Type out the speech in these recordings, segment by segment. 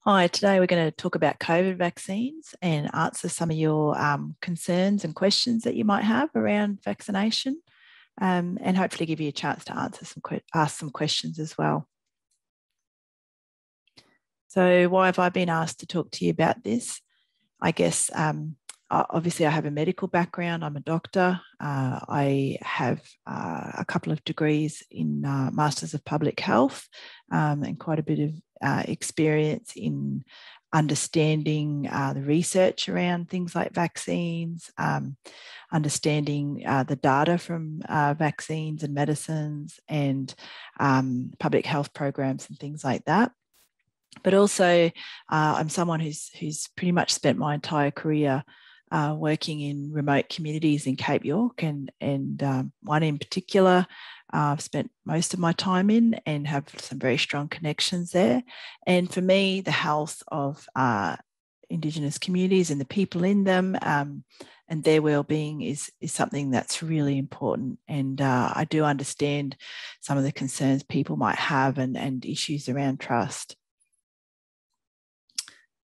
Hi, today we're going to talk about COVID vaccines and answer some of your concerns and questions that you might have around vaccination, and hopefully give you a chance to ask some questions as well. So why have I been asked to talk to you about this? I guess obviously I have a medical background. I'm a doctor. I have a couple of degrees in Masters of Public Health, and quite a bit of experience in understanding the research around things like vaccines, understanding the data from vaccines and medicines and public health programs and things like that. But also, I'm someone who's pretty much spent my entire career working in remote communities in Cape York, and one in particular I've spent most of my time in and have some very strong connections there. And for me, the health of Indigenous communities and the people in them and their well-being is something that's really important. And I do understand some of the concerns people might have and issues around trust.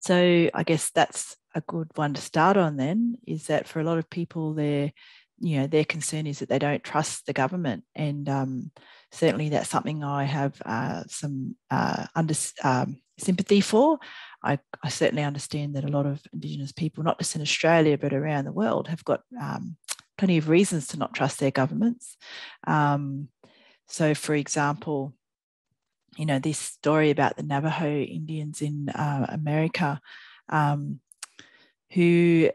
So I guess that's a good one to start on then, is that for a lot of people, their concern is that they don't trust the government. And certainly that's something I have some sympathy for. I certainly understand that a lot of Indigenous people, not just in Australia, but around the world, have got plenty of reasons to not trust their governments. So, for example, this story about the Navajo Indians in America who,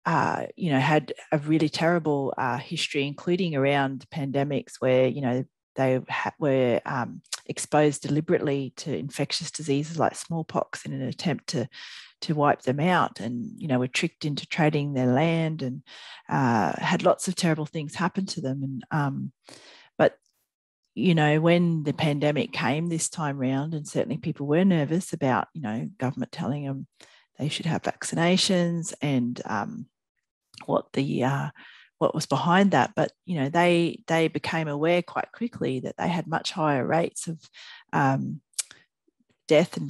had a really terrible history, including around pandemics where, they were exposed deliberately to infectious diseases like smallpox in an attempt to wipe them out, and, were tricked into trading their land and had lots of terrible things happen to them. But when the pandemic came this time round, and certainly people were nervous about, government telling them they should have vaccinations and what was behind that. But, they became aware quite quickly that they had much higher rates of death and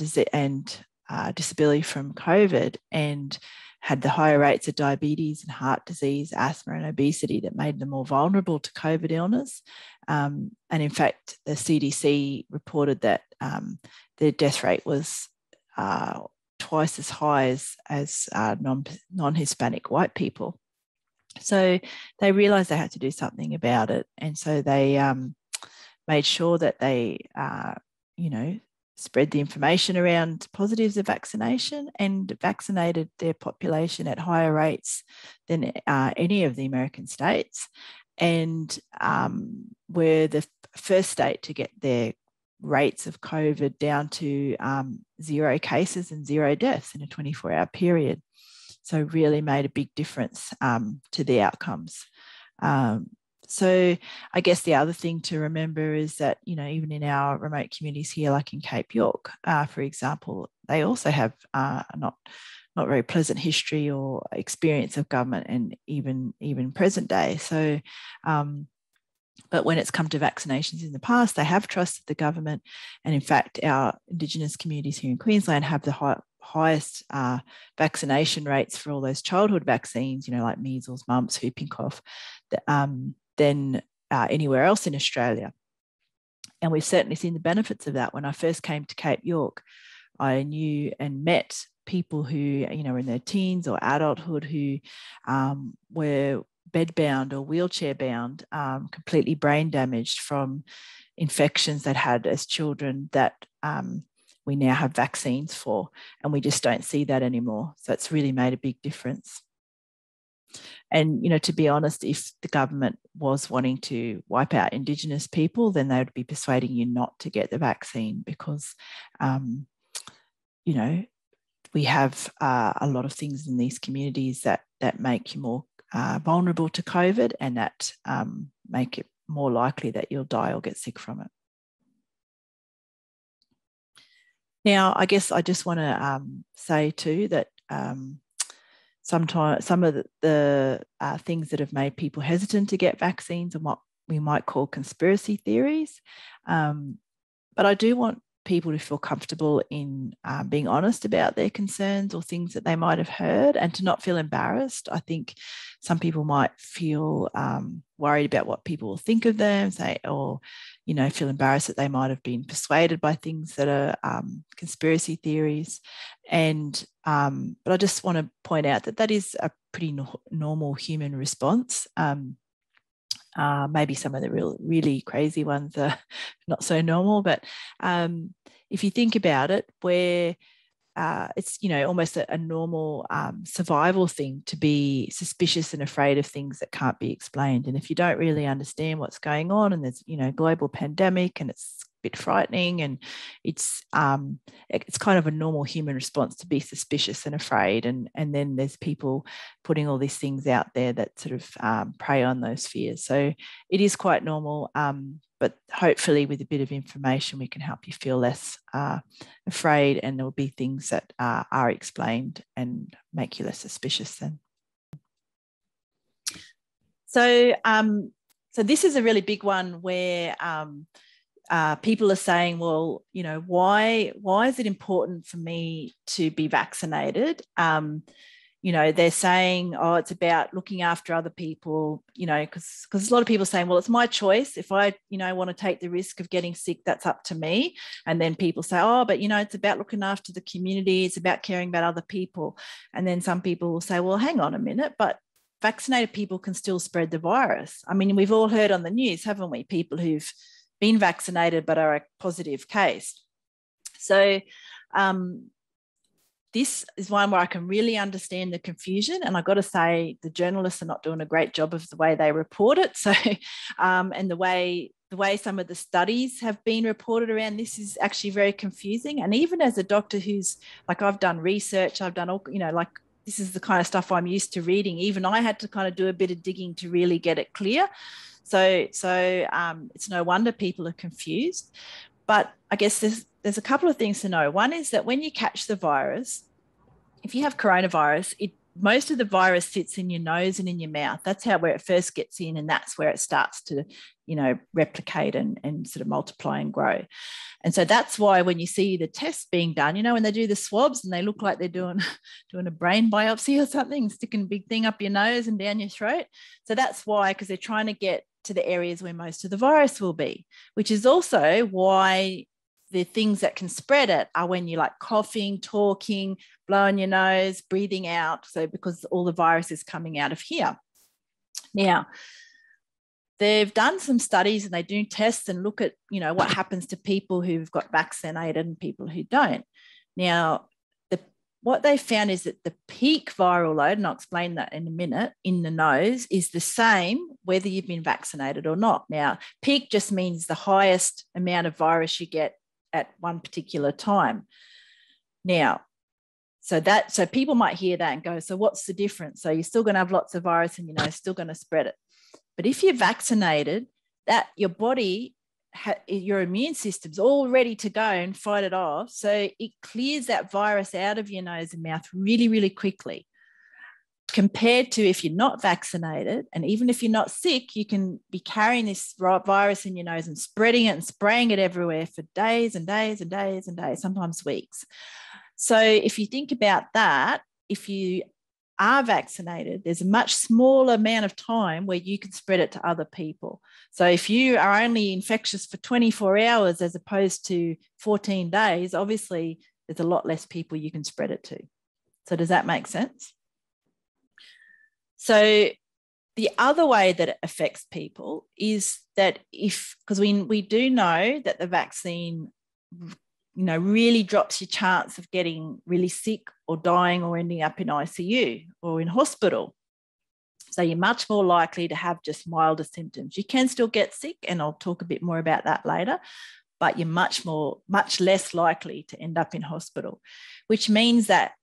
disability from COVID, and had the higher rates of diabetes and heart disease, asthma and obesity that made them more vulnerable to COVID illness. And in fact, the CDC reported that the death rate was twice as high as non-Hispanic white people. So they realised they had to do something about it. And so they made sure that they, spread the information around positives of vaccination and vaccinated their population at higher rates than any of the American states, and were the first state to get their rates of COVID down to 0 cases and 0 deaths in a 24-hour period. So really made a big difference to the outcomes. So I guess the other thing to remember is that, even in our remote communities here, like in Cape York, for example, they also have not very pleasant history or experience of government, and even present day. So, but when it's come to vaccinations in the past, they have trusted the government. And in fact, our Indigenous communities here in Queensland have the highest vaccination rates for all those childhood vaccines, like measles, mumps, whooping cough, than anywhere else in Australia. And we've certainly seen the benefits of that. When I first came to Cape York, I knew and met people who, were in their teens or adulthood who were bedbound or wheelchair bound, completely brain damaged from infections they'd had as children that we now have vaccines for, and we just don't see that anymore. So it's really made a big difference. And, to be honest, if the government was wanting to wipe out Indigenous people, then they would be persuading you not to get the vaccine because, we have a lot of things in these communities that make you more vulnerable to COVID, and that make it more likely that you'll die or get sick from it. Now, I guess I just want to say too that sometimes some of the things that have made people hesitant to get vaccines and what we might call conspiracy theories. But I do want people to feel comfortable in being honest about their concerns or things that they might have heard, and to not feel embarrassed. I think some people might feel worried about what people will think of them, or feel embarrassed that they might have been persuaded by things that are conspiracy theories. And but I just want to point out that is a pretty normal human response. Maybe some of the really crazy ones are not so normal, but if you think about it, where it's almost a normal survival thing to be suspicious and afraid of things that can't be explained. And if you don't really understand what's going on, and there's global pandemic, and it's a bit frightening, and it's kind of a normal human response to be suspicious and afraid. And then there's people putting all these things out there that sort of prey on those fears. So it is quite normal. But hopefully with a bit of information, we can help you feel less afraid, and there'll be things that are explained and make you less suspicious then. So this is a really big one where people are saying, well, why is it important for me to be vaccinated? They're saying, oh, it's about looking after other people, because a lot of people are saying, well, it's my choice. If I, want to take the risk of getting sick, that's up to me. And then people say, oh, but, it's about looking after the community. It's about caring about other people. And then some people will say, well, hang on a minute, but vaccinated people can still spread the virus. I mean, we've all heard on the news, haven't we? People who've been vaccinated but are a positive case. So, this is one where I can really understand the confusion, and I've got to say the journalists are not doing a great job of the way they report it. So, and the way some of the studies have been reported around this is actually very confusing. And even as a doctor who's I've done research, I've done all, this is the kind of stuff I'm used to reading. Even I had to kind of do a bit of digging to really get it clear. So it's no wonder people are confused. But I guess there's a couple of things to know. One is that when you catch the virus, if you have coronavirus, most of the virus sits in your nose and in your mouth. That's where it first gets in, and that's where it starts to, replicate and sort of multiply and grow. And so that's why when you see the tests being done, when they do the swabs and they look like they're doing a brain biopsy or something, sticking a big thing up your nose and down your throat. So that's why, because they're trying to get to the areas where most of the virus will be, which is also why the things that can spread it are when you're coughing, talking, blowing your nose, breathing out. So because all the virus is coming out of here. Now, they've done some studies and they do tests and look at, what happens to people who've got vaccinated and people who don't. Now, what they found is that the peak viral load, and I'll explain that in a minute, in the nose is the same whether you've been vaccinated or not. Now, peak just means the highest amount of virus you get at one particular time. Now, so people might hear that and go, so what's the difference? So you're still going to have lots of virus and still going to spread it. But if you're vaccinated, that your body, your immune system's all ready to go and fight it off. So it clears that virus out of your nose and mouth really, really quickly. Compared to if you're not vaccinated, and even if you're not sick, you can be carrying this virus in your nose and spreading it and spraying it everywhere for days and days and days and days, sometimes weeks. So if you think about that, if you are vaccinated, there's a much smaller amount of time where you can spread it to other people. So if you are only infectious for 24 hours as opposed to 14 days, obviously there's a lot less people you can spread it to. So does that make sense? So the other way that it affects people is that because we do know that the vaccine, really drops your chance of getting really sick or dying or ending up in ICU or in hospital. So you're much more likely to have just milder symptoms. You can still get sick, and I'll talk a bit more about that later, but you're much less likely to end up in hospital, which means that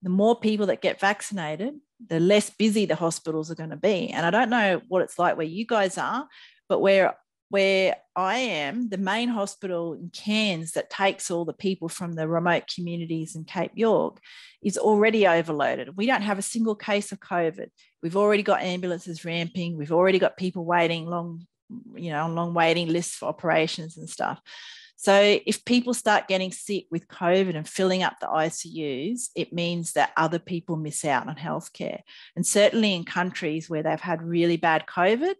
the more people that get vaccinated, the less busy the hospitals are going to be. And I don't know what it's like where you guys are, but where I am, the main hospital in Cairns that takes all the people from the remote communities in Cape York is already overloaded. We don't have a single case of COVID. We've already got ambulances ramping. We've already got people waiting on long waiting lists for operations and stuff. So if people start getting sick with COVID and filling up the ICUs, it means that other people miss out on healthcare. And certainly in countries where they've had really bad COVID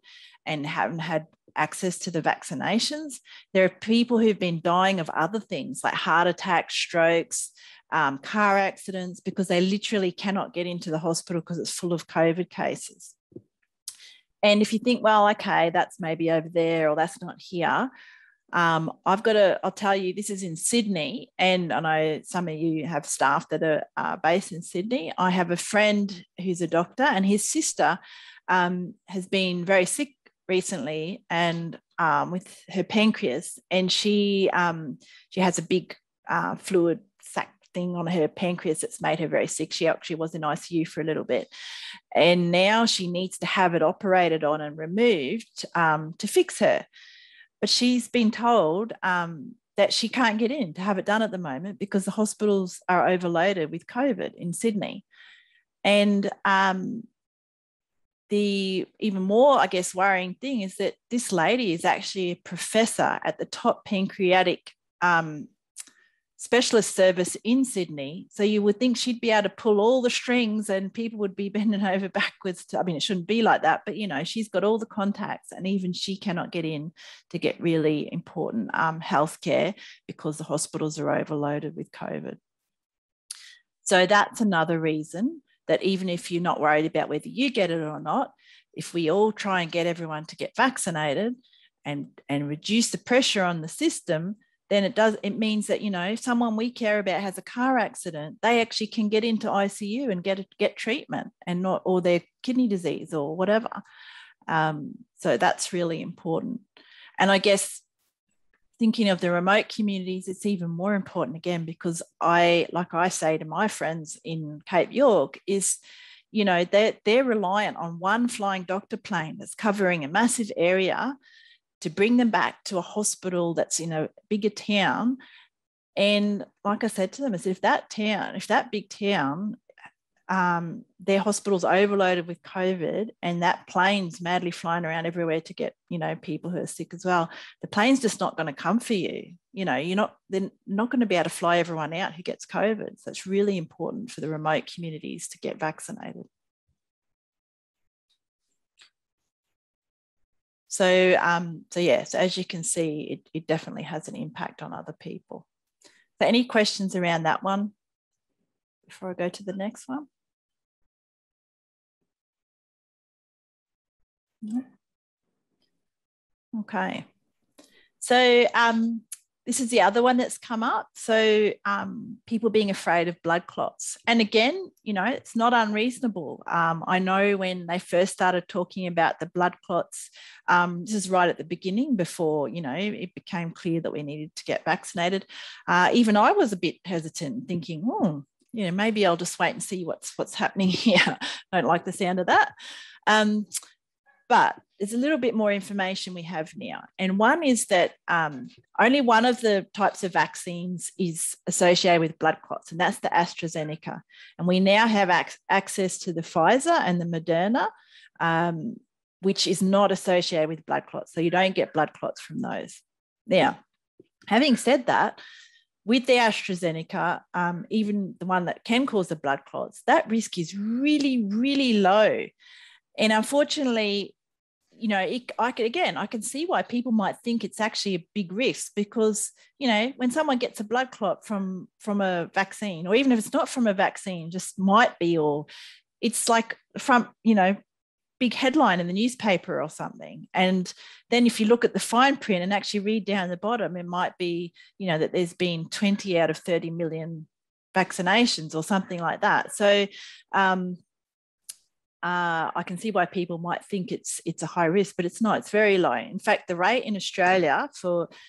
and haven't had access to the vaccinations, there are people who've been dying of other things like heart attacks, strokes, car accidents, because they literally cannot get into the hospital because it's full of COVID cases. And if you think, well, okay, that's maybe over there or that's not here, I'll tell you, this is in Sydney, and I know some of you have staff that are based in Sydney. I have a friend who's a doctor, and his sister has been very sick recently, and with her pancreas, and she has a big fluid sac thing on her pancreas that's made her very sick. She actually was in ICU for a little bit, and now she needs to have it operated on and removed to fix her. But she's been told that she can't get in to have it done at the moment because the hospitals are overloaded with COVID in Sydney. And the even more, I guess, worrying thing is that this lady is actually a professor at the top pancreatic specialist service in Sydney. So you would think she'd be able to pull all the strings and people would be bending over backwards. I mean, it shouldn't be like that, but, you know, she's got all the contacts, and even she cannot get in to get really important healthcare because the hospitals are overloaded with COVID. So that's another reason that even if you're not worried about whether you get it or not, if we all try and get everyone to get vaccinated and reduce the pressure on the system, then it means that, you know, if someone we care about has a car accident, they actually can get into ICU and get treatment, and not, or their kidney disease or whatever. So that's really important. And I guess thinking of the remote communities, it's even more important again, because like I say to my friends in Cape York is, you know, they're reliant on one flying doctor plane that's covering a massive area to bring them back to a hospital that's in a bigger town. And like I said to them, I said, if that big town, their hospital's overloaded with COVID and that plane's madly flying around everywhere to get, you know, people who are sick as well, the plane's just not going to come for you. You know, they're not going to be able to fly everyone out who gets COVID. So it's really important for the remote communities to get vaccinated. So as you can see, it definitely has an impact on other people. So any questions around that one before I go to the next one? No? Okay. So this is the other one that's come up. So people being afraid of blood clots. And again, you know, it's not unreasonable. I know when they first started talking about the blood clots, this is right at the beginning before, you know, it became clear that we needed to get vaccinated. Even I was a bit hesitant, thinking, you know, maybe I'll just wait and see what's happening here. I don't like the sound of that. But there's a little bit more information we have now. And one is that only one of the types of vaccines is associated with blood clots, and that's the AstraZeneca. And we now have access to the Pfizer and the Moderna, which is not associated with blood clots. So you don't get blood clots from those. Now, having said that, with the AstraZeneca, even the one that can cause the blood clots, that risk is really, really low. And unfortunately, you know, I can see why people might think it's actually a big risk, because, you know, when someone gets a blood clot from a vaccine, or even if it's not from a vaccine, just might be, or it's like from, you know, big headline in the newspaper or something. And then if you look at the fine print and actually read down the bottom, it might be, you know, that there's been 20 out of 30 million vaccinations or something like that. So I can see why people might think it's a high risk, but it's not. It's very low. In fact, the rate in Australia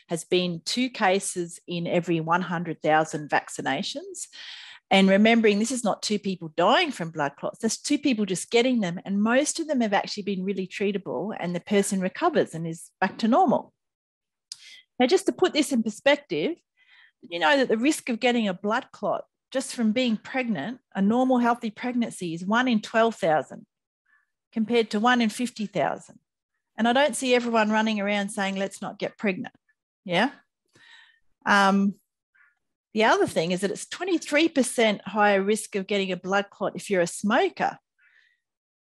has been 2 cases in every 100,000 vaccinations. And remembering, this is not 2 people dying from blood clots, there's 2 people just getting them. And most of them have actually been really treatable, and the person recovers and is back to normal. Now, just to put this in perspective, you know that the risk of getting a blood clot just from being pregnant, a normal healthy pregnancy, is 1 in 12,000 compared to 1 in 50,000. And I don't see everyone running around saying, let's not get pregnant. Yeah. The other thing is that it's 23% higher risk of getting a blood clot if you're a smoker.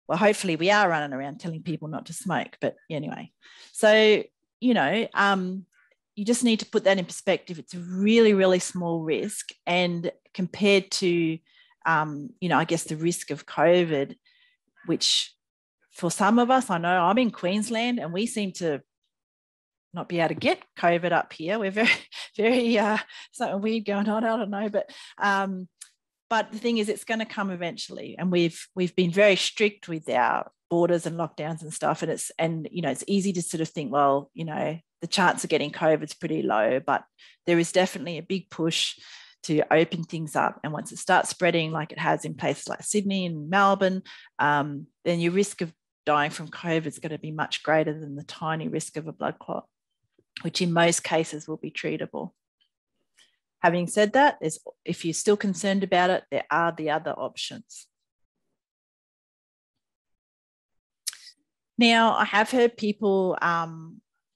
Well, hopefully we are running around telling people not to smoke, but anyway. So, you know, you just need to put that in perspective. It's a really, really small risk. And compared to, you know, I guess the risk of COVID, which for some of us, I know I'm in Queensland and we seem to not be able to get COVID up here. We're very, very something weird going on. I don't know, but the thing is, it's going to come eventually, and we've been very strict with our borders and lockdowns and stuff. And you know, it's easy to sort of think, well, you know, the chance of getting COVID is pretty low, but there is definitely a big push to open things up. And once it starts spreading, like it has in places like Sydney and Melbourne, then your risk of dying from COVID is going to be much greater than the tiny risk of a blood clot, which in most cases will be treatable. Having said that, if you're still concerned about it, there are the other options. Now, I have heard people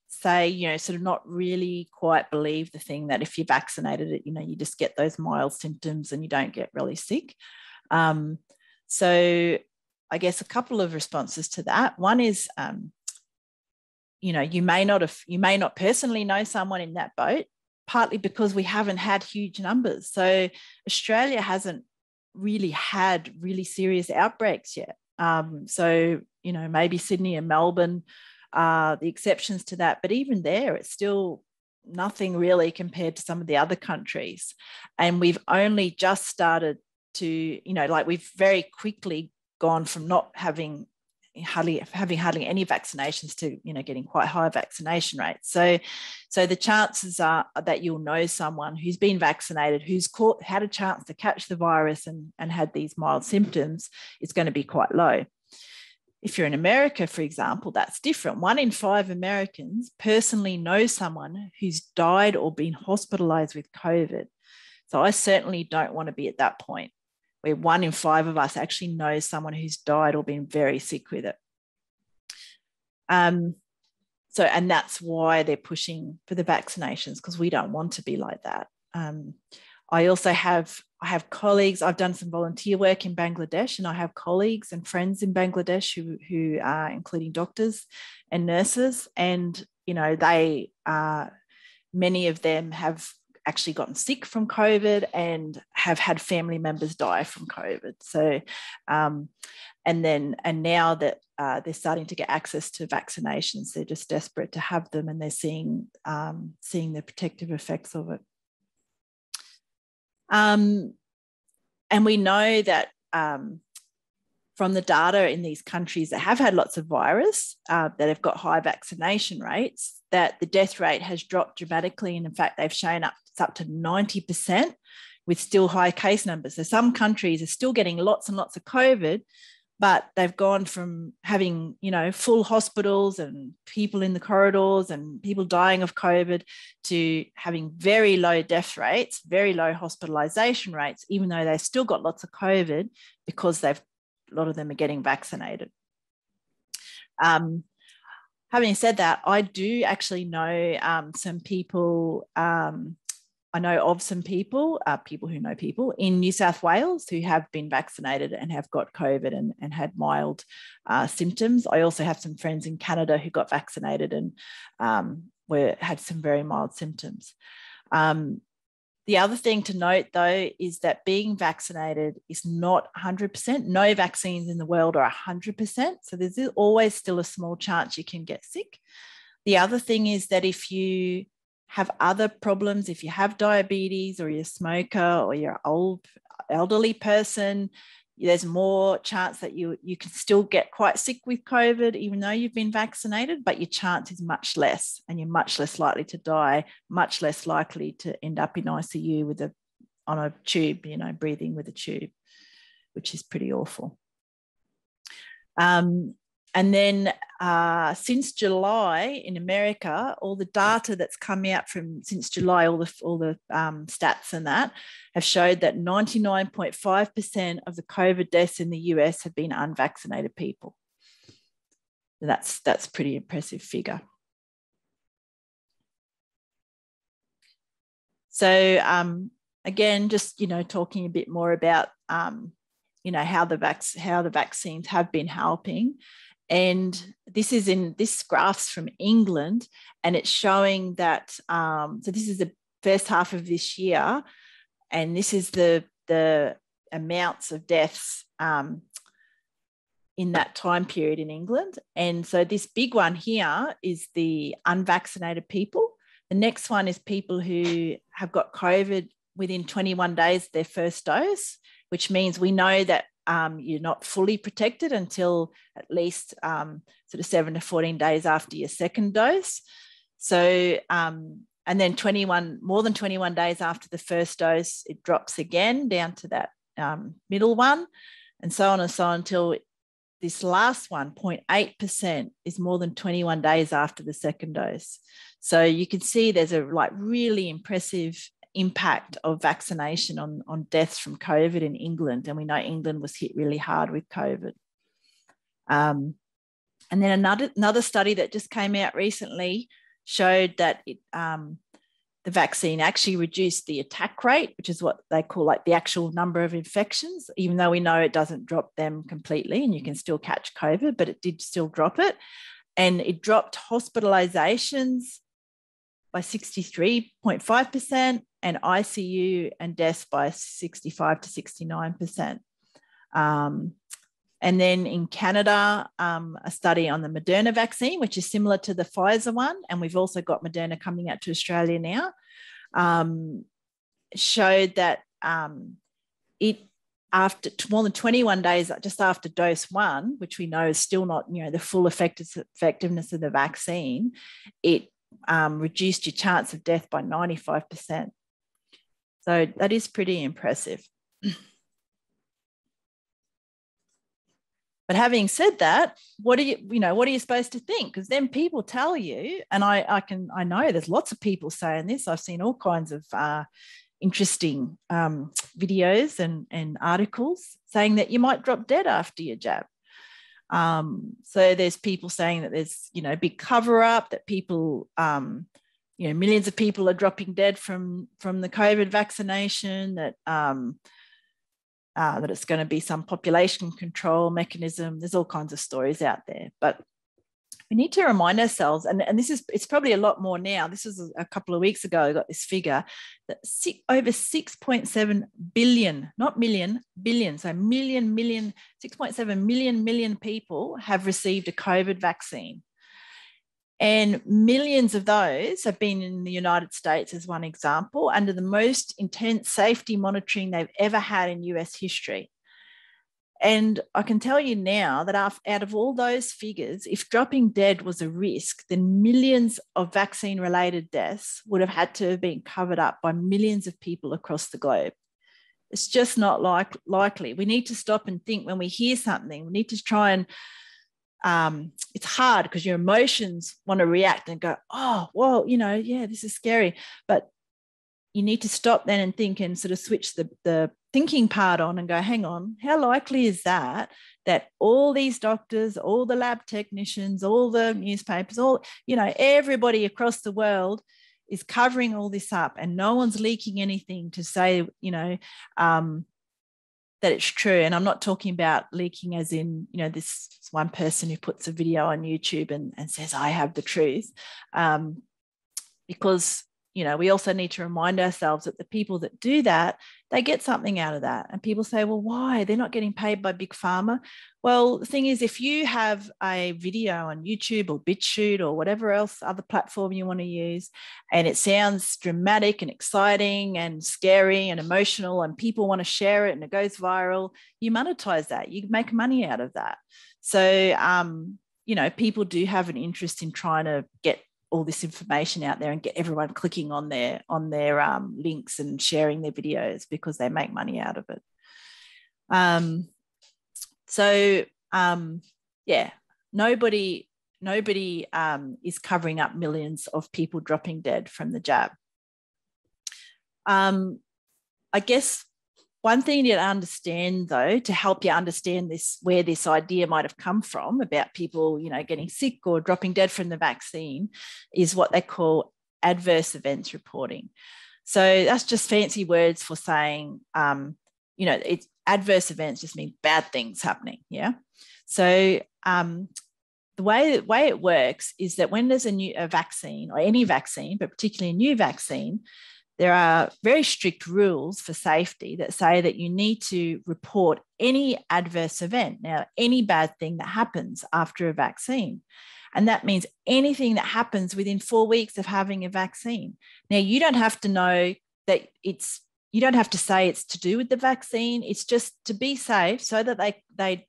say, you know, sort of not really quite believe the thing that if you're vaccinated, you know, you just get those mild symptoms and you don't get really sick. So I guess a couple of responses to that. One is, you know, you may not personally know someone in that boat, partly because we haven't had huge numbers. So Australia hasn't really had really serious outbreaks yet. So, you know, maybe Sydney and Melbourne are the exceptions to that. But even there, it's still nothing really compared to some of the other countries. And we've only just started to, you know, like we've very quickly gone from not having hardly any vaccinations to, you know, getting quite high vaccination rates. So the chances are that you'll know someone who's been vaccinated, who's had a chance to catch the virus and had these mild symptoms, is going to be quite low. If you're in America, for example, that's different. 1 in 5 Americans personally know someone who's died or been hospitalized with COVID. So I certainly don't want to be at that point, where 1 in 5 of us actually knows someone who's died or been very sick with it. And that's why they're pushing for the vaccinations, because we don't want to be like that. I also have colleagues. I've done some volunteer work in Bangladesh, and I have colleagues and friends in Bangladesh who are including doctors and nurses, and you know, they many of them have actually gotten sick from COVID and have had family members die from COVID. So, and now that they're starting to get access to vaccinations, they're just desperate to have them, and they're seeing the protective effects of it. And we know that from the data in these countries that have had lots of virus, that have got high vaccination rates, that the death rate has dropped dramatically. And in fact, they've shown it's up to 90% with still high case numbers. So some countries are still getting lots and lots of COVID, but they've gone from having, you know, full hospitals and people in the corridors and people dying of COVID to having very low death rates, very low hospitalization rates, even though they've still got lots of COVID, because a lot of them are getting vaccinated. Having said that, I do actually know some people, I know of some people, people who know people in New South Wales who have been vaccinated and have got COVID and had mild symptoms. I also have some friends in Canada who got vaccinated and had some very mild symptoms. The other thing to note, though, is that being vaccinated is not 100%. No vaccines in the world are 100%. So there's always still a small chance you can get sick. The other thing is that if you have other problems, if you have diabetes or you're a smoker or you're an elderly person, there's more chance that you can still get quite sick with COVID, even though you've been vaccinated, but your chance is much less, and you're much less likely to die, much less likely to end up in ICU on a tube, you know, breathing with a tube, which is pretty awful. And then since July in America, all the data that's come out since July, all the stats and that have showed that 99.5% of the COVID deaths in the US have been unvaccinated people. And that's a pretty impressive figure. So again, just, talking a bit more about, how the vaccines have been helping. And this graph's from England, and it's showing that, so this is the first half of this year, and this is the amounts of deaths in that time period in England. And so this big one here is the unvaccinated people. The next one is people who have got COVID within 21 days of their first dose, which means we know that you're not fully protected until at least sort of 7 to 14 days after your second dose. So, and then more than 21 days after the first dose, it drops again down to that middle one, and so on until this last one, 0.8%, is more than 21 days after the second dose. So you can see there's a really impressive impact of vaccination on deaths from COVID in England. And we know England was hit really hard with COVID. And then another study that just came out recently showed that the vaccine actually reduced the attack rate, which is what they call the actual number of infections, even though we know it doesn't drop them completely and you can still catch COVID, but it did still drop it. And it dropped hospitalizations by 63.5% and ICU and deaths by 65 to 69%. And then in Canada, a study on the Moderna vaccine, which is similar to the Pfizer one, and we've also got Moderna coming out to Australia now, showed that it, after more than 21 days, just after dose one, which we know is still not, the full effectiveness of the vaccine, it reduced your chance of death by 95%. So that is pretty impressive. But having said that, what are you supposed to think? Because then people tell you, and I know there's lots of people saying this. I've seen all kinds of interesting videos and articles saying that you might drop dead after your jab. So there's people saying that there's, big cover up, that people, millions of people are dropping dead from the COVID vaccination, that it's going to be some population control mechanism. There's all kinds of stories out there, but we need to remind ourselves, and it's probably a lot more now. This was a couple of weeks ago, I got this figure that over 6.7 billion, not million, billion, so 6.7 million people have received a COVID vaccine. And millions of those have been in the United States, as one example, under the most intense safety monitoring they've ever had in US history. And I can tell you now that out of all those figures, if dropping dead was a risk, then millions of vaccine-related deaths would have had to have been covered up by millions of people across the globe. It's just not likely. We need to stop and think when we hear something. We need to try and it's hard because your emotions want to react and go, oh, well, yeah, this is scary. But you need to stop then and think and sort of switch the thinking part on and go, hang on, how likely is that all these doctors, all the lab technicians, all the newspapers, everybody across the world is covering all this up and no one's leaking anything to say, that it's true. And I'm not talking about leaking as in, this one person who puts a video on YouTube and says, I have the truth. Because, we also need to remind ourselves that the people that do that, they get something out of that. And people say, well, why? They're not getting paid by Big Pharma. Well, the thing is, if you have a video on YouTube or BitChute or whatever else other platform you want to use, and it sounds dramatic and exciting and scary and emotional and people want to share it and it goes viral, you monetize that. You make money out of that. So, people do have an interest in trying to get all this information out there and get everyone clicking on their links and sharing their videos because they make money out of it. Nobody is covering up millions of people dropping dead from the jab. I guess one thing to understand, though, to help you understand this, where this idea might have come from about people, getting sick or dropping dead from the vaccine, is what they call adverse events reporting. So that's just fancy words for saying, it's adverse events just mean bad things happening. Yeah. So the way it works is that when there's a vaccine, or any vaccine, but particularly a new vaccine, there are very strict rules for safety that say that you need to report any adverse event. Now, any bad thing that happens after a vaccine. And that means anything that happens within 4 weeks of having a vaccine. Now, you don't have to know that you don't have to say it's to do with the vaccine. It's just to be safe so that they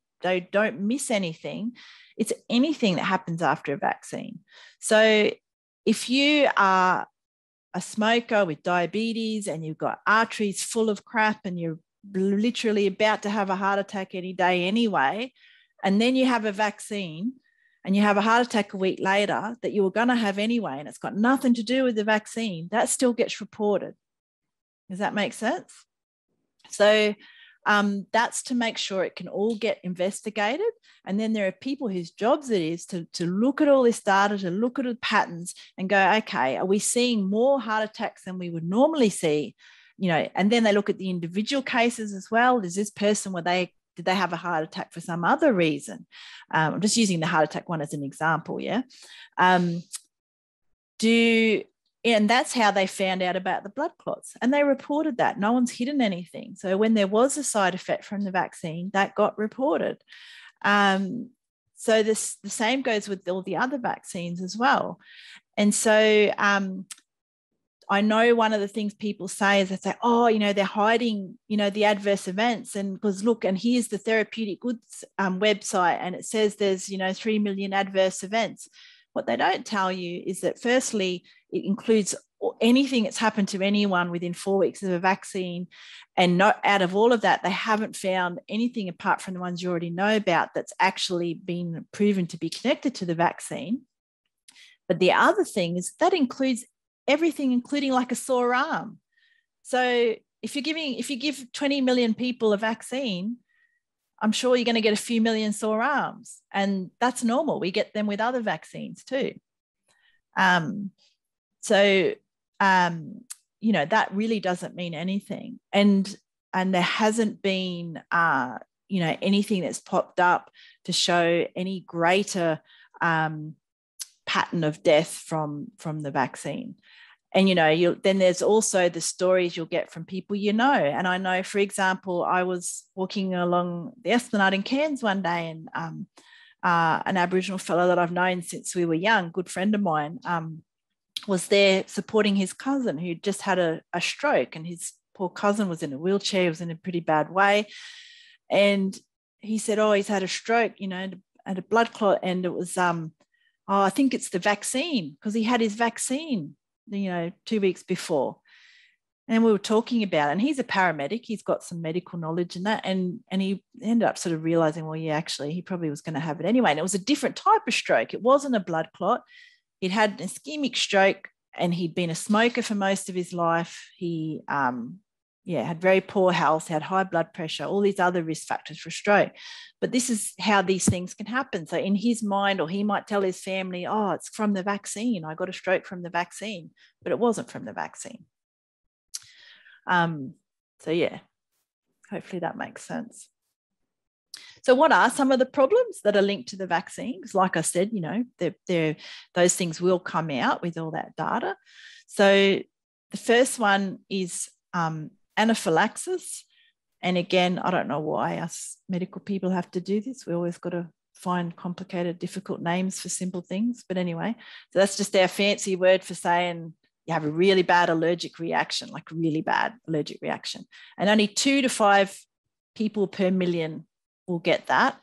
don't miss anything. It's anything that happens after a vaccine. So if you are a smoker with diabetes and you've got arteries full of crap and you're literally about to have a heart attack any day anyway, and then you have a vaccine and you have a heart attack a week later that you were going to have anyway, and it's got nothing to do with the vaccine, that still gets reported. Does that make sense? So that's to make sure it can all get investigated. And then there are people whose jobs it is to look at all this data, to look at the patterns and go, okay, are we seeing more heart attacks than we would normally see? And then they look at the individual cases as well. Is this person, did they have a heart attack for some other reason? I'm just using the heart attack one as an example, yeah? And that's how they found out about the blood clots. And they reported that. No one's hidden anything. So when there was a side effect from the vaccine, that got reported. So the same goes with all the other vaccines as well. And so I know one of the things people say is they say, they're hiding, the adverse events. And because look, and here's the therapeutic goods website, and it says there's, 3 million adverse events. What they don't tell you is that firstly, it includes anything that's happened to anyone within 4 weeks of a vaccine. And not out of all of that, they haven't found anything apart from the ones you already know about that's actually been proven to be connected to the vaccine. But the other thing is that includes everything, including like a sore arm. So if you give 20 million people a vaccine, I'm sure you're going to get a few million sore arms, and that's normal. We get them with other vaccines too. That really doesn't mean anything. And there hasn't been, anything that's popped up to show any greater pattern of death from the vaccine. And, then there's also the stories you'll get from people And I know, for example, I was walking along the Esplanade in Cairns one day, and an Aboriginal fellow that I've known since we were young, good friend of mine, was there supporting his cousin who just had a stroke, and his poor cousin was in a wheelchair. He was in a pretty bad way. And he said, he's had a stroke, and a blood clot. And it was, I think it's the vaccine, because he had his vaccine 2 weeks before. And we were talking about it, and he's a paramedic. He's got some medical knowledge in that. And he ended up sort of realizing, well, yeah, actually, he probably was going to have it anyway. And it was a different type of stroke. It wasn't a blood clot. He'd had an ischemic stroke, and he'd been a smoker for most of his life. He had very poor health, had high blood pressure, all these other risk factors for stroke. But this is how these things can happen. So in his mind, or he might tell his family, it's from the vaccine. I got a stroke from the vaccine, but it wasn't from the vaccine. Hopefully that makes sense. So what are some of the problems that are linked to the vaccines? Like I said, those things will come out with all that data. So the first one is anaphylaxis. And again, I don't know why us medical people have to do this. We always got to find complicated, difficult names for simple things. But anyway, so that's just our fancy word for saying you have a really bad allergic reaction, like really bad allergic reaction. And only 2 to 5 people per million will get that.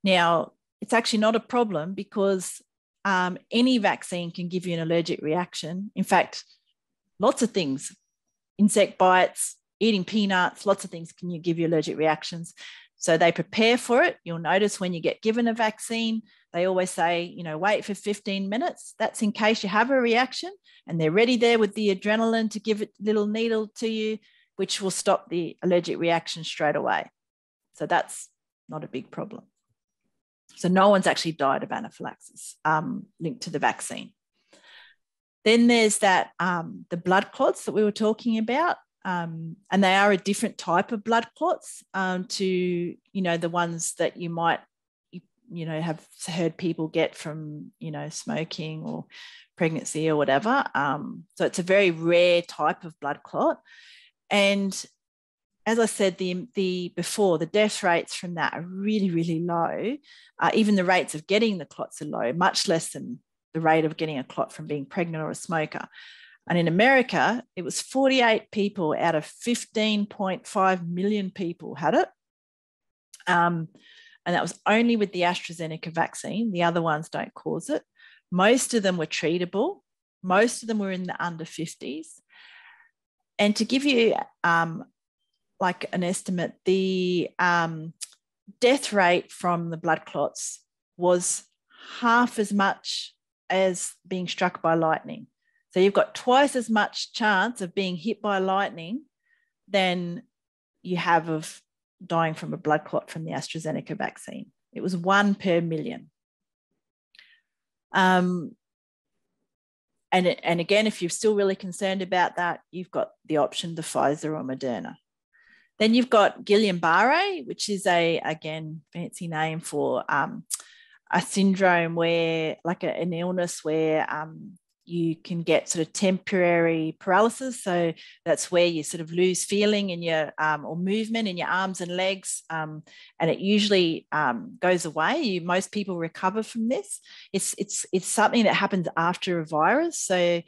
Now, it's actually not a problem, because any vaccine can give you an allergic reaction. In fact, lots of things, insect bites, eating peanuts, lots of things can give you allergic reactions. So they prepare for it. You'll notice when you get given a vaccine, they always say, wait for 15 minutes. That's in case you have a reaction, and they're ready there with the adrenaline to give it a little needle to you, which will stop the allergic reaction straight away. So that's not a big problem. So no one's actually died of anaphylaxis linked to the vaccine. Then there's that the blood clots that we were talking about, and they are a different type of blood clots to the ones that you might have heard people get from smoking or pregnancy or whatever. So it's a very rare type of blood clot, and as I said, before, the death rates from that are really, really low. Even the rates of getting the clots are low, much less than the rate of getting a clot from being pregnant or a smoker. And in America, it was 48 people out of 15.5 million people had it. And that was only with the AstraZeneca vaccine. The other ones don't cause it. Most of them were treatable. Most of them were in the under 50s. And to give you like an estimate, the death rate from the blood clots was half as much as being struck by lightning. So you've got twice as much chance of being hit by lightning than you have of dying from a blood clot from the AstraZeneca vaccine. It was 1 per million. And again, if you're still really concerned about that, you've got the option, the Pfizer or Moderna. Then you've got Guillain-Barré, which is again, fancy name for a syndrome where, like an illness where you can get sort of temporary paralysis. So that's where you sort of lose feeling in your or movement in your arms and legs, and it usually goes away. Most people recover from this. It's something that happens after a virus. So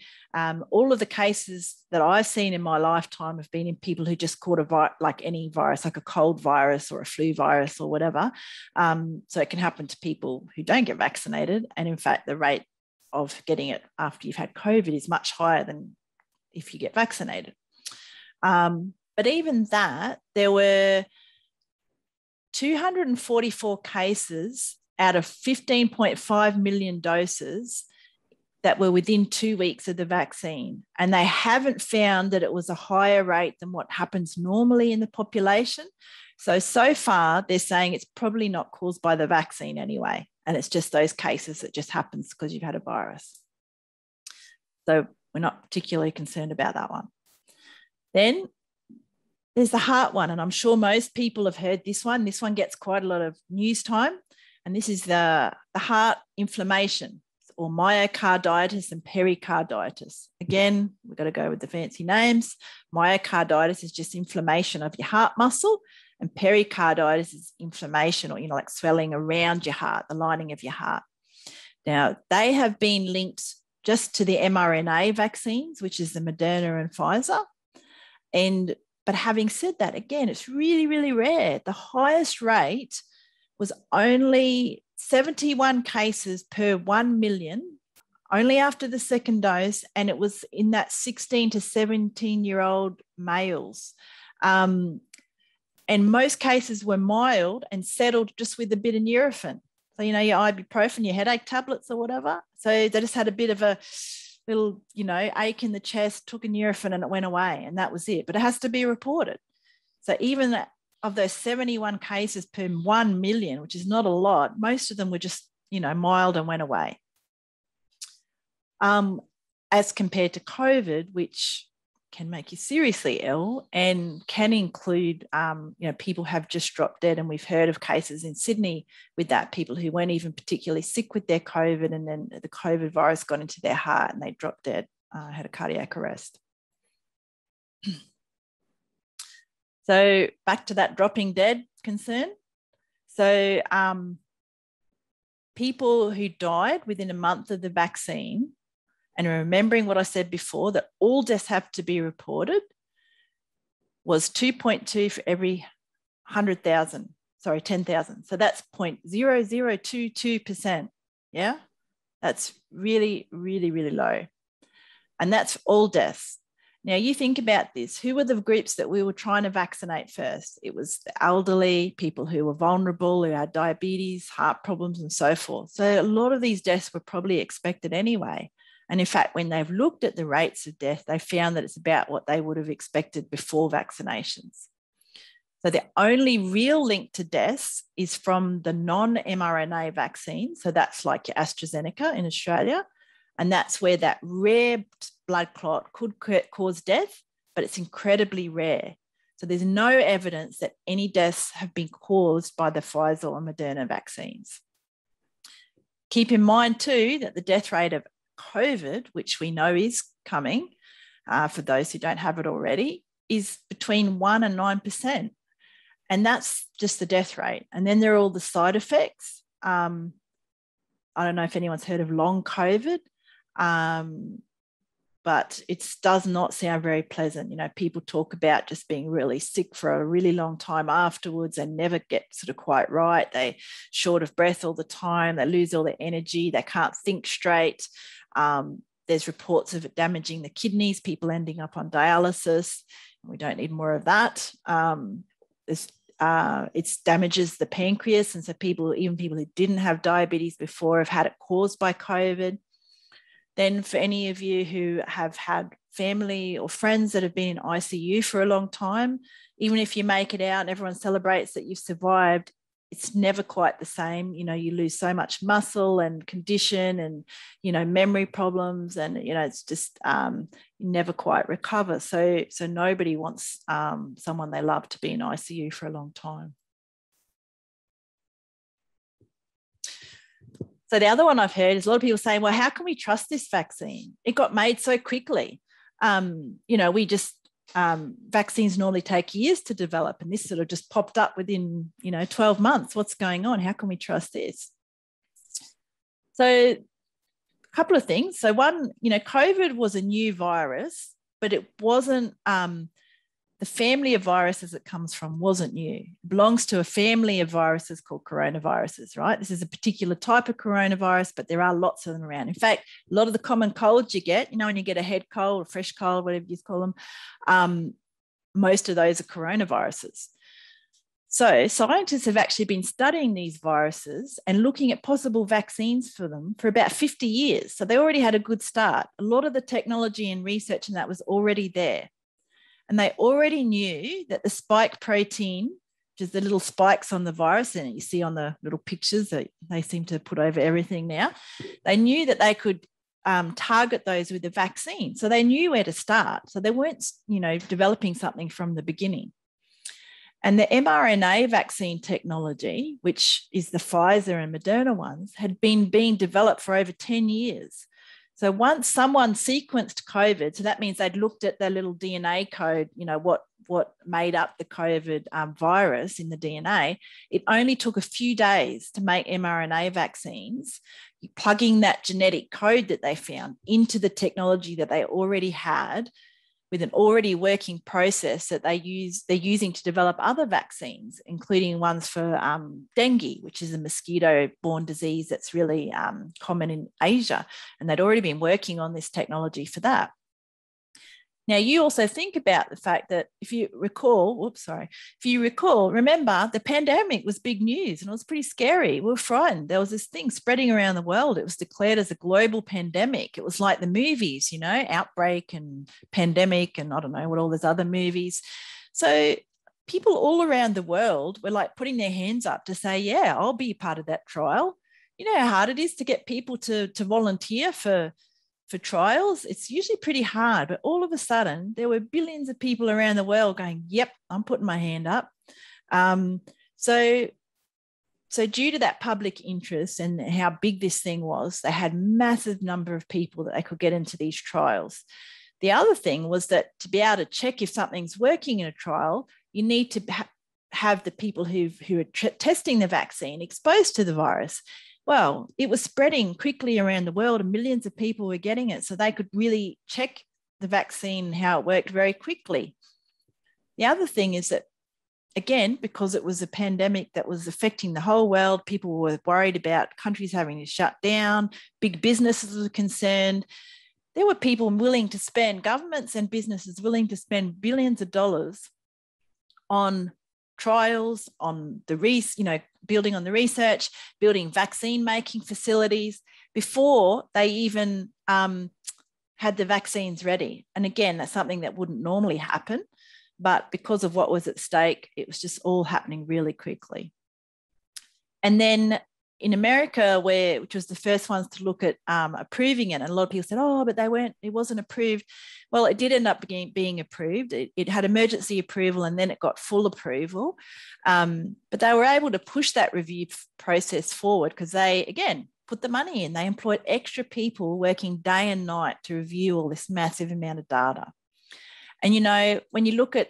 all of the cases that I've seen in my lifetime have been in people who just caught like any virus, like a cold virus or a flu virus or whatever. So it can happen to people who don't get vaccinated. And in fact, the rate of getting it after you've had COVID is much higher than if you get vaccinated. But even that, there were 244 cases out of 15.5 million doses that were within 2 weeks of the vaccine. And they haven't found that it was a higher rate than what happens normally in the population. So far, they're saying it's probably not caused by the vaccine anyway. And it's just those cases that just happens because you've had a virus. So we're not particularly concerned about that one. Then there's the heart one. And I'm sure most people have heard this one. This one gets quite a lot of news time. And this is the heart inflammation, or myocarditis and pericarditis. Again, we've got to go with the fancy names. Myocarditis is just inflammation of your heart muscle, and pericarditis is inflammation or, like swelling around your heart, the lining of your heart. Now, they have been linked just to the mRNA vaccines, which is the Moderna and Pfizer. But having said that, again, it's really, really rare. The highest rate was only 71 cases per 1 million, only after the second dose, and it was in that 16 to 17-year-old males. And most cases were mild and settled just with a bit of Nurofen. So, your ibuprofen, your headache tablets or whatever. So they just had a bit of a little, ache in the chest, took a Nurofen and it went away, and that was it. But it has to be reported. So even of those 71 cases per 1 million, which is not a lot, most of them were just, mild and went away. As compared to COVID, which can make you seriously ill and can include, people have just dropped dead. And we've heard of cases in Sydney with that, people who weren't even particularly sick with their COVID, and then the COVID virus got into their heart and they dropped dead, had a cardiac arrest. So back to that dropping dead concern. So people who died within a month of the vaccine, and remembering what I said before, that all deaths have to be reported, was 2.2 for every 10,000. So that's 0.0022%. Yeah, that's really, really, really low. And that's all deaths. Now, you think about this. Who were the groups that we were trying to vaccinate first? It was the elderly, people who were vulnerable, who had diabetes, heart problems, and so forth. So a lot of these deaths were probably expected anyway. And in fact, when they've looked at the rates of death, they found that it's about what they would have expected before vaccinations. So the only real link to deaths is from the non-mRNA vaccine. So that's like your AstraZeneca in Australia, And that's where that rare blood clot could cause death, but it's incredibly rare. So there's no evidence that any deaths have been caused by the Pfizer or Moderna vaccines. Keep in mind too that the death rate of COVID, which we know is coming, for those who don't have it already, is between 1 and 9%. And that's just the death rate. And then there are all the side effects. I don't know if anyone's heard of long COVID, but it does not sound very pleasant. You know, people talk about just being really sick for a really long time afterwards and never get sort of quite right. They're short of breath all the time. They lose all their energy. They can't think straight. There's reports of it damaging the kidneys, people ending up on dialysis. We don't need more of that. It damages the pancreas. And so even people who didn't have diabetes before have had it caused by COVID. Then for any of you who have had family or friends that have been in ICU for a long time, even if you make it out and everyone celebrates that you've survived, it's never quite the same. You know, you lose so much muscle and condition and, you know, memory problems, and, you know, it's just you never quite recover. So nobody wants someone they love to be in ICU for a long time. So the other one I've heard is a lot of people saying, well, how can we trust this vaccine? It got made so quickly. You know, vaccines normally take years to develop, and this sort of just popped up within, 12 months. What's going on? How can we trust this? So a couple of things. So one, COVID was a new virus, but it wasn't, the family of viruses it comes from wasn't new. It belongs to a family of viruses called coronaviruses, right? This is a particular type of coronavirus, but there are lots of them around. In fact, a lot of the common colds you get, when you get a head cold, a fresh cold, whatever you call them, most of those are coronaviruses. So scientists have actually been studying these viruses and looking at possible vaccines for them for about 50 years. So they already had a good start. A lot of the technology and research and that was already there. And they already knew that the spike protein, which is the little spikes on the virus, and you see on the little pictures that they seem to put over everything now, they knew that they could target those with a vaccine. So they knew where to start. So they weren't, developing something from the beginning. And the mRNA vaccine technology, which is the Pfizer and Moderna ones, had been being developed for over 10 years. So once someone sequenced COVID, so that means they'd looked at the little DNA code, what made up the COVID virus in the DNA, it only took a few days to make mRNA vaccines, plugging that genetic code that they found into the technology that they already had with an already working process that they're using to develop other vaccines, including ones for dengue, which is a mosquito-borne disease that's really common in Asia. And they'd already been working on this technology for that. Now, you also think about the fact that if you recall, remember the pandemic was big news and it was pretty scary. We were frightened. There was this thing spreading around the world. It was declared as a global pandemic. It was like the movies, Outbreak and Pandemic and I don't know what all those other movies. So people all around the world were like putting their hands up to say, yeah, I'll be part of that trial. You know how hard it is to get people to volunteer for trials. It's usually pretty hard, but all of a sudden there were billions of people around the world going, yep, I'm putting my hand up. So due to that public interest and how big this thing was, they had massive number of people that they could get into these trials. The other thing was that to be able to check if something's working in a trial, you need to have the people who are testing the vaccine exposed to the virus. Well, it was spreading quickly around the world and millions of people were getting it. So they could really check the vaccine, how it worked very quickly. The other thing is that, again, because it was a pandemic that was affecting the whole world, people were worried about countries having to shut down, big businesses were concerned. There were people willing to spend, governments and businesses willing to spend billions of dollars on trials, on the building on the research, building vaccine making facilities before they even had the vaccines ready. And again, that's something that wouldn't normally happen, but because of what was at stake, it was just all happening really quickly. And then in America, which was the first ones to look at approving it, and a lot of people said, oh, but it wasn't approved. Well, it did end up being approved. It had emergency approval, and then it got full approval. But they were able to push that review process forward because they, again, put the money in. They employed extra people working day and night to review all this massive amount of data. And, when you look at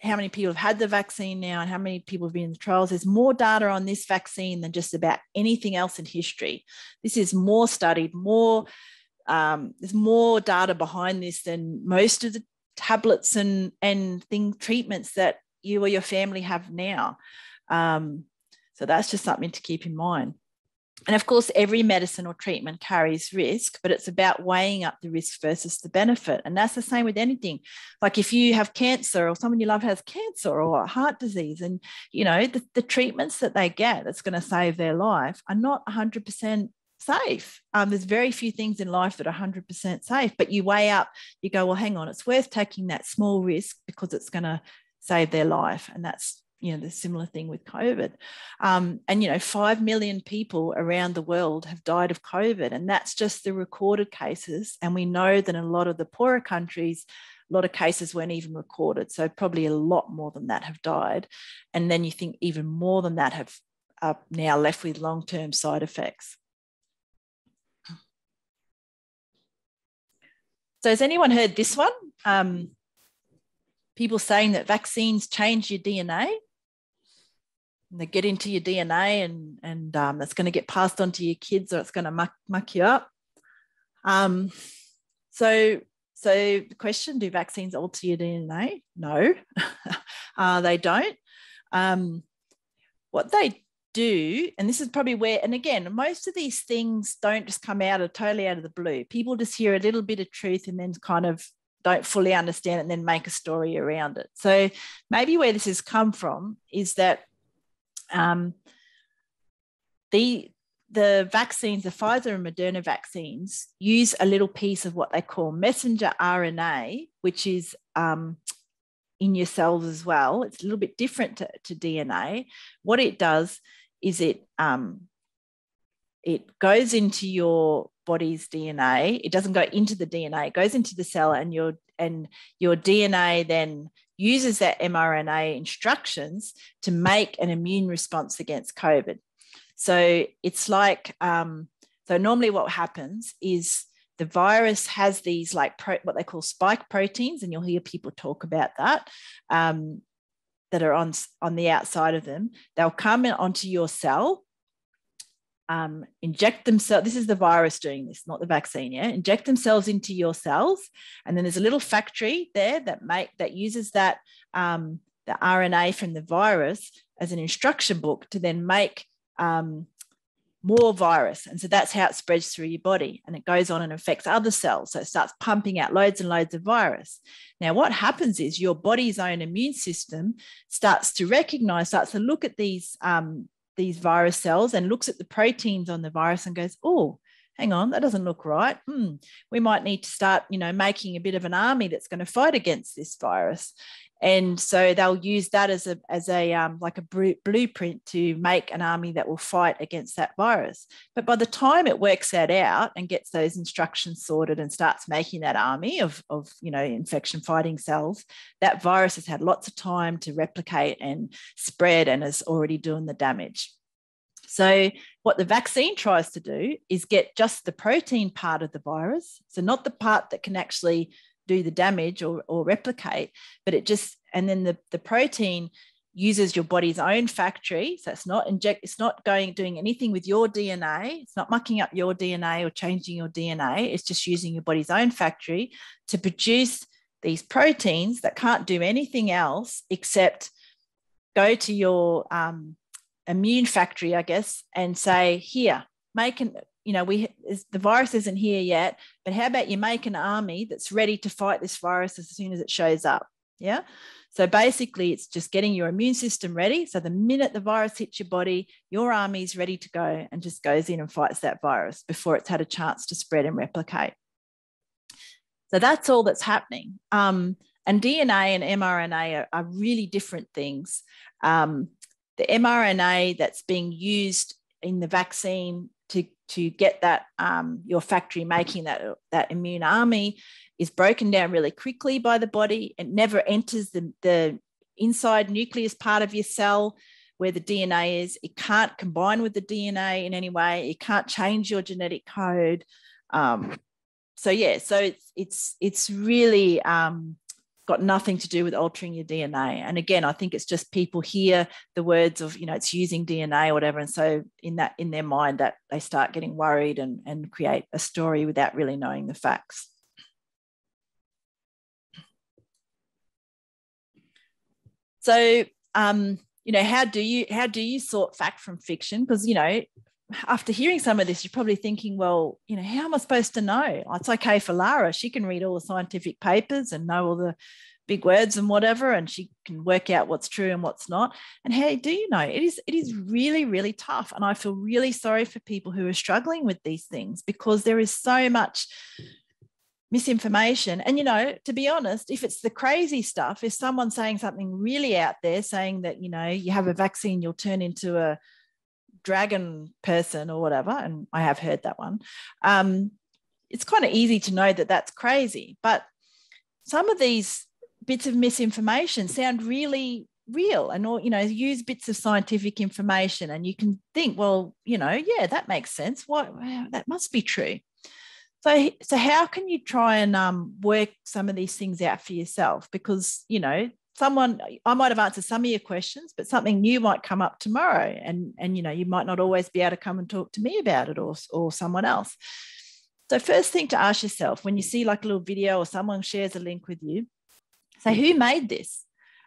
how many people have had the vaccine now and how many people have been in the trials, there's more data on this vaccine than just about anything else in history. This is more studied, there's more data behind this than most of the tablets and treatments that you or your family have now. So that's just something to keep in mind. And of course, every medicine or treatment carries risk, but it's about weighing up the risk versus the benefit. And that's the same with anything. Like if you have cancer or someone you love has cancer or heart disease, and, the treatments that they get that's going to save their life are not 100% safe. There's very few things in life that are 100% safe, but you weigh up, you go, well, hang on, it's worth taking that small risk because it's going to save their life. And that's, the similar thing with COVID. And 5 million people around the world have died of COVID, and that's just the recorded cases. And we know that in a lot of the poorer countries, a lot of cases weren't even recorded. So probably a lot more than that have died. And then you think even more than that are now left with long-term side effects. So has anyone heard this one? People saying that vaccines change your DNA. They get into your DNA and it's going to get passed on to your kids, or it's going to muck you up. So the question, do vaccines alter your DNA? No, they don't. What they do, and this is probably where, and again, most of these things don't just come totally out of the blue. People just hear a little bit of truth and then kind of don't fully understand it and then make a story around it. So maybe where this has come from is that the vaccines, the Pfizer and Moderna vaccines, use a little piece of what they call messenger RNA, which is in your cells as well. It's a little bit different to DNA. What it does is it goes into your body's DNA. It doesn't go into the DNA. It goes into the cell, and your DNA then uses that mRNA instructions to make an immune response against COVID. So it's like, so normally what happens is the virus has these like what they call spike proteins, and you'll hear people talk about that, that are on the outside of them. They'll come onto your cell, inject themselves. This is the virus doing this, not the vaccine. Yeah, inject themselves into your cells, and then there's a little factory there that uses that the RNA from the virus as an instruction book to then make more virus. And so that's how it spreads through your body, and it goes on and affects other cells. So it starts pumping out loads and loads of virus. Now, what happens is your body's own immune system starts to look at these virus cells and looks at the proteins on the virus and goes, oh, hang on, that doesn't look right. We might need to start, making a bit of an army that's going to fight against this virus. And so they'll use that as a blueprint to make an army that will fight against that virus. But by the time it works that out and gets those instructions sorted and starts making that army of infection fighting cells, that virus has had lots of time to replicate and spread and is already doing the damage. So what the vaccine tries to do is get just the protein part of the virus, so not the part that can actually do the damage or replicate, but and then the protein uses your body's own factory. So it's not doing anything with your DNA. It's not mucking up your DNA or changing your DNA. It's just using your body's own factory to produce these proteins that can't do anything else except go to your immune factory, I guess, and say, here, the virus isn't here yet, but how about you make an army that's ready to fight this virus as soon as it shows up? Yeah. So basically, it's just getting your immune system ready. So the minute the virus hits your body, your army is ready to go and just goes in and fights that virus before it's had a chance to spread and replicate. So that's all that's happening. And DNA and mRNA are really different things. The mRNA that's being used in the vaccine to get that your factory making that immune army is broken down really quickly by the body. It never enters the inside nucleus part of your cell where the DNA is. It can't combine with the DNA in any way. It can't change your genetic code. So it's really got nothing to do with altering your DNA. And again, I think it's just people hear the words of, it's using DNA or whatever. And so in their mind that they start getting worried and create a story without really knowing the facts. So, how do you sort fact from fiction? Because, after hearing some of this, you're probably thinking, well, how am I supposed to know? It's okay for Lara. She can read all the scientific papers and know all the big words and whatever, and she can work out what's true and what's not. And how do you know? It is really, really tough. And I feel really sorry for people who are struggling with these things because there is so much misinformation. And, to be honest, if it's the crazy stuff, if someone's saying something really out there saying that, you have a vaccine, you'll turn into a dragon person or whatever, and I have heard that one, it's kind of easy to know that that's crazy. But some of these bits of misinformation sound really real and use bits of scientific information, and you can think, well, yeah, that makes sense. That must be true. So how can you try and work some of these things out for yourself? Because I might have answered some of your questions, but something new might come up tomorrow, and you might not always be able to come and talk to me about it or someone else. So first thing to ask yourself when you see like a little video or someone shares a link with you, say, who made this?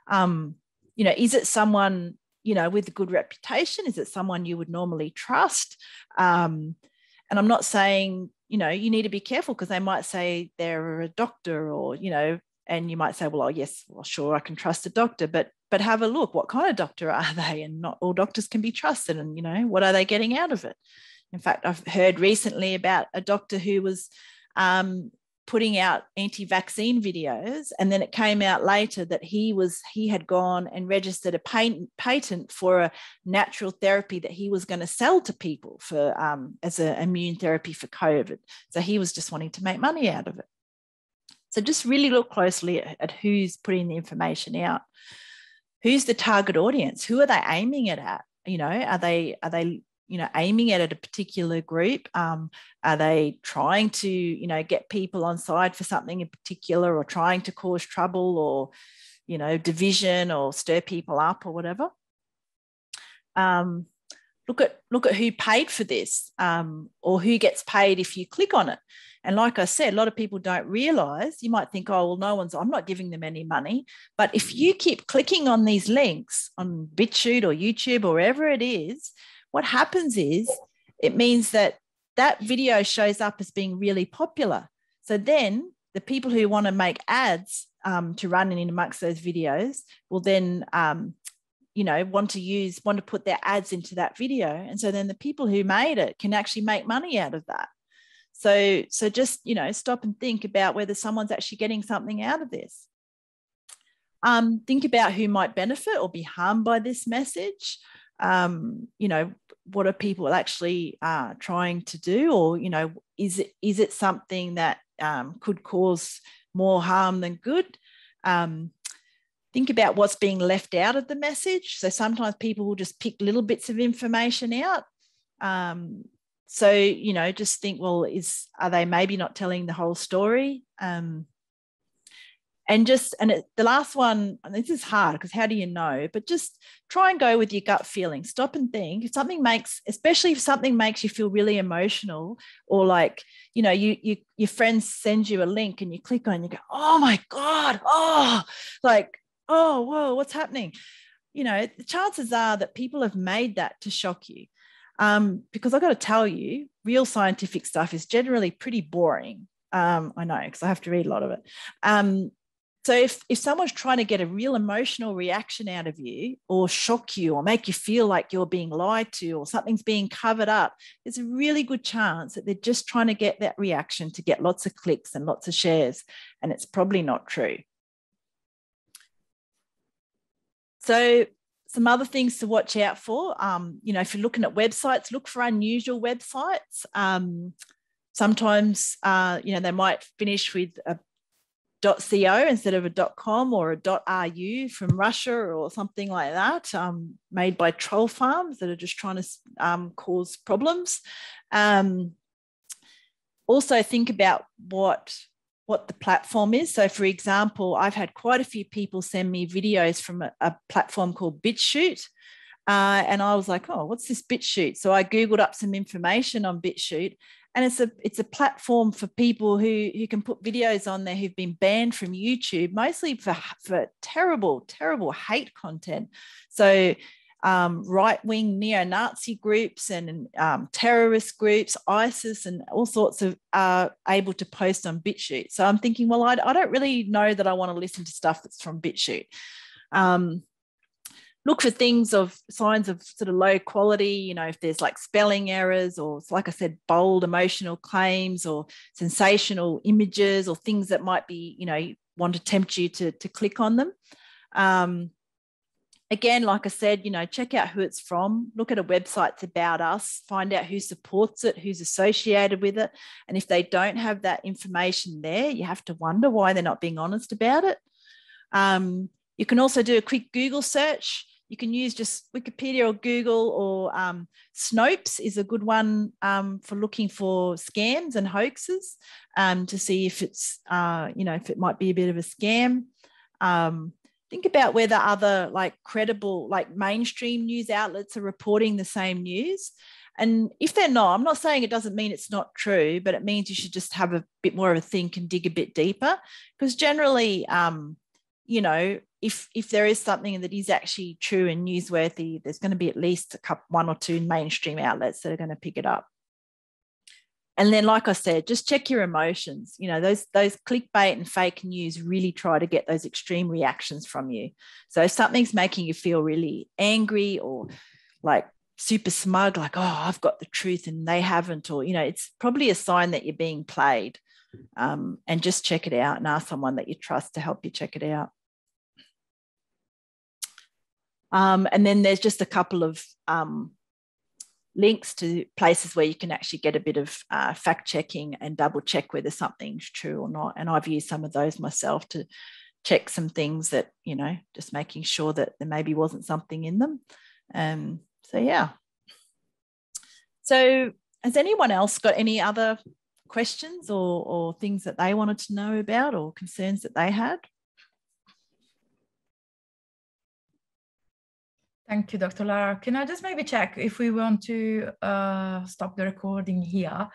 Is it someone with a good reputation? Is it someone you would normally trust? And I'm not saying you need to be careful because they might say they're a doctor or and you might say, well, oh, yes, well, sure, I can trust a doctor, but have a look. What kind of doctor are they? And not all doctors can be trusted. And, what are they getting out of it? In fact, I've heard recently about a doctor who was putting out anti-vaccine videos, and then it came out later that he had gone and registered a patent for a natural therapy that he was going to sell to people for as an immune therapy for COVID. So he was just wanting to make money out of it. So just really look closely at who's putting the information out. Who's the target audience? Who are they aiming it at? Are they aiming it at a particular group? Are they trying to, get people on side for something in particular, or trying to cause trouble or, division or stir people up or whatever? Look at who paid for this, or who gets paid if you click on it. And like I said, a lot of people don't realise. You might think, oh, well, I'm not giving them any money. But if you keep clicking on these links on BitChute or YouTube or wherever it is, what happens is it means that video shows up as being really popular. So then the people who want to make ads to run in amongst those videos will then want to put their ads into that video. And so then the people who made it can actually make money out of that. So just, stop and think about whether someone's actually getting something out of this. Think about who might benefit or be harmed by this message. What are people actually trying to do? Or, is it something that could cause more harm than good? Think about what's being left out of the message. So sometimes people will just pick little bits of information out. So, just think, well, are they maybe not telling the whole story? The last one, and this is hard because how do you know? But just try and go with your gut feeling. Stop and think. Especially if something makes you feel really emotional, or like, your friends send you a link and you click on, and you go, oh my God, oh, whoa, what's happening? The chances are that people have made that to shock you. Because I've got to tell you, real scientific stuff is generally pretty boring. I know, because I have to read a lot of it. So if someone's trying to get a real emotional reaction out of you, or shock you, or make you feel like you're being lied to, or something's being covered up, there's a really good chance that they're just trying to get that reaction to get lots of clicks and lots of shares, and it's probably not true. So some other things to watch out for. You know, if you're looking at websites, look for unusual websites. Sometimes, you know, they might finish with a .co instead of a .com or a .ru from Russia or something like that, made by troll farms that are just trying to cause problems. Also think about what the platform is. So for example, I've had quite a few people send me videos from a platform called BitChute. And I was like, oh, what's this BitChute? So I Googled up some information on BitChute, and it's a platform for people who can put videos on there who've been banned from YouTube, mostly for terrible hate content. So right-wing neo-Nazi groups and terrorist groups, ISIS, and all sorts of are able to post on BitChute. So I'm thinking, well, I don't really know that I want to listen to stuff that's from BitChute. Look for signs of sort of low quality, you know, if there's like spelling errors or, like I said, bold emotional claims or sensational images or things that might be, you know, want to tempt you to click on them. Again, like I said, you know, check out who it's from, look at a website's about us, find out who supports it, who's associated with it. And if they don't have that information there, you have to wonder why they're not being honest about it. You can also do a quick Google search. You can use just Wikipedia or Google, or Snopes is a good one for looking for scams and hoaxes, to see if it's, you know, if it might be a bit of a scam. Think about whether other like credible, like mainstream news outlets are reporting the same news. And if they're not, I'm not saying it doesn't mean it's not true, but it means you should just have a bit more of a think and dig a bit deeper, because generally, you know, if there is something that is actually true and newsworthy, there's going to be at least one or two mainstream outlets that are going to pick it up. And then, like I said, just check your emotions. You know, those clickbait and fake news really try to get those extreme reactions from you. So if something's making you feel really angry or like super smug, like, oh, I've got the truth and they haven't, or, you know, it's probably a sign that you're being played. And just check it out and ask someone that you trust to help you check it out. And then there's just a couple of links to places where you can actually get a bit of fact checking and double check whether something's true or not. And I've used some of those myself to check some things that, you know, just making sure that there maybe wasn't something in them. So, yeah. So has anyone else got any other questions or things that they wanted to know about or concerns that they had? Thank you, Dr. Lara. Can I just maybe check if we want to stop the recording here?